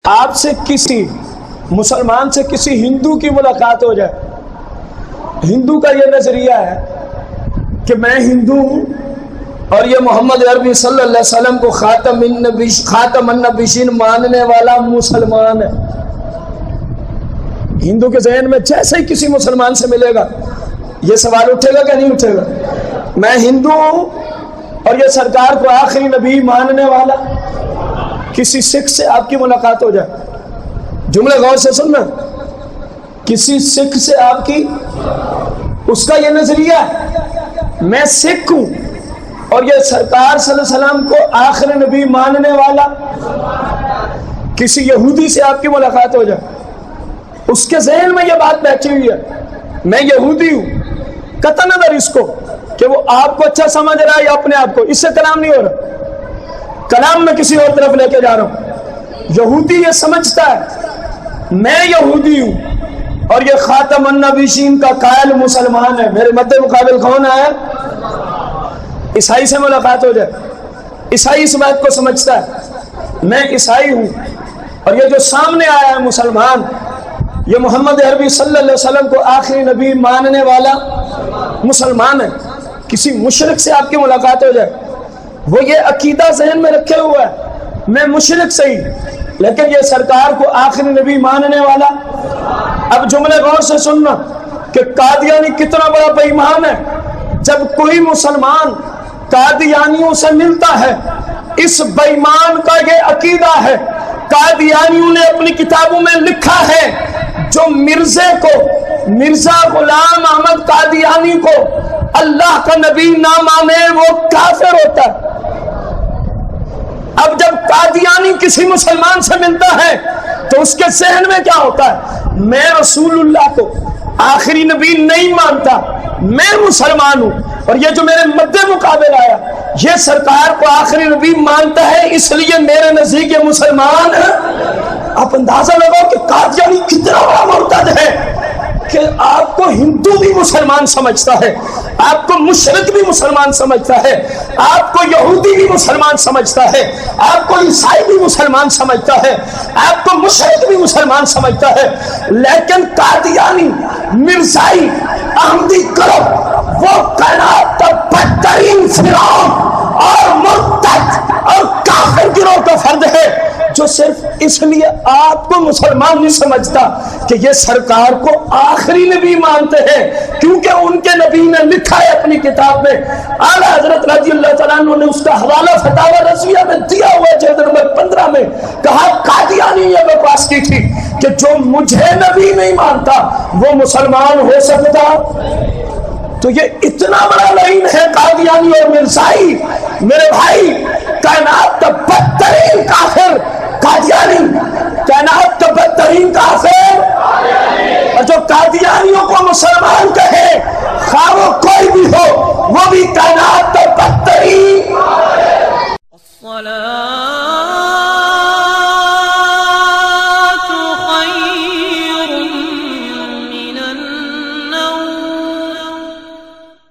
آپ سے کسی مسلمان سے کسی ہندو کی ملاقات ہو جائے، ہندو کا یہ نظریہ ہے کہ میں ہندو ہوں اور یہ محمد عربی صلی اللہ علیہ وسلم کو خاتم النبیین ماننے والا مسلمان ہے۔ ہندو کے ذہن میں جیسے ہی کسی مسلمان سے ملے گا یہ سوال اٹھے گا کہ نہیں اٹھے گا؟ میں ہندو ہوں اور یہ سرکار کو آخری نبی ماننے والا۔ کسی سکھ سے آپ کی ملاقات ہو جائے، جملے غور سے سننا، کسی سکھ سے آپ کی، اس کا یہ نظریہ ہے میں سکھ ہوں اور یہ سرکار صلی اللہ علیہ وسلم کو آخری نبی ماننے والا۔ کسی یہودی سے آپ کی ملاقات ہو جائے، اس کے ذہن میں یہ بات بیٹھی ہوئی ہے میں یہودی ہوں، قطع نظر اس کو کہ وہ آپ کو اچھا سمجھ رہا ہے یا اپنے آپ کو، اس سے کلام نہیں ہو رہا، کلام میں کسی اور طرف لے کے جا رہا ہوں۔ یہودی یہ سمجھتا ہے میں یہودی ہوں اور یہ خاتم النبیین کا قائل مسلمان ہے، میرے مد مقابل کون ہے؟ عیسائی سے ملاقات ہو جائے، عیسائی اس بات کو سمجھتا ہے میں عیسائی ہوں اور یہ جو سامنے آیا ہے مسلمان، یہ محمد عربی صلی اللہ علیہ وسلم کو آخری نبی ماننے والا مسلمان ہے۔ کسی مشرک سے آپ کی ملاقات ہو جائے، وہ یہ عقیدہ ذہن میں رکھے ہوا ہے میں مشرک صحیح لیکن یہ سرکار کو آخری نبی ماننے والا۔ اب جملے غور سے سننا کہ قادیانی کتنا بڑا بے ایمان ہے۔ جب کوئی مسلمان قادیانیوں سے ملتا ہے، اس بے ایمان کا یہ عقیدہ ہے، قادیانیوں نے اپنی کتابوں میں لکھا ہے جو مرزا غلام احمد قادیانی کو اللہ کا نبی نہ مانے وہ کافر ہوتا ہے۔ اب جب قادیانی کسی مسلمان سے ملتا ہے تو اس کے ذہن میں کیا ہوتا ہے؟ میں رسول اللہ کو آخری نبی نہیں مانتا، میں مسلمان ہوں اور یہ جو میرے مد مقابل آیا یہ سرکار کو آخری نبی مانتا ہے، اس لیے میرے نزدیک یہ مسلمان ہے۔ آپ اندازہ لگاؤ کہ قادیانی کتنا بڑا مرتد ہے کہ آپ کو ہندو بھی مسلمان سمجھتا ہے، آپ کو مشرک بھی مسلمان سمجھتا ہے، آپ کو یہودی بھی مسلمان سمجھتا ہے، آپ کو عیسائی بھی مسلمان سمجھتا ہے، آپ کو مشرک بھی مسلمان سمجھتا ہے، لیکن قادیانی، مرزائی، احمدی کلب وہ کائنات کا بدترین فرعون اور مرتد اور کافر گروہ کا فرد ہے جو صرف اس لیے آپ کو مسلمان نہیں سمجھتا کہ یہ سرکار کو آخری نبی مانتے ہیں کیونکہ ان کے نبی نے لکھا ہے اپنی کتاب میں، اعلیٰ حضرت رضی اللہ تعالیٰ عنہ نے اس کا حوالہ فتاوی رضویہ میں دیا ہوا ہے جلد نمبر 15 میں، کہا قادیانی یہ بکواس کی تھی کہ جو مجھے نبی نہیں مانتا وہ مسلمان ہو سکتا۔ تو یہ اتنا بڑا لعین ہے قادیانی اور مرزائی، میرے بھائی کائنات کا بدترین کافر قادیانی، کائنات کا بدترین کافر، اور جو قادیانیوں کو مسلمان کہے خواہ وہ کوئی بھی ہو وہ بھی کائنات کا بدترین۔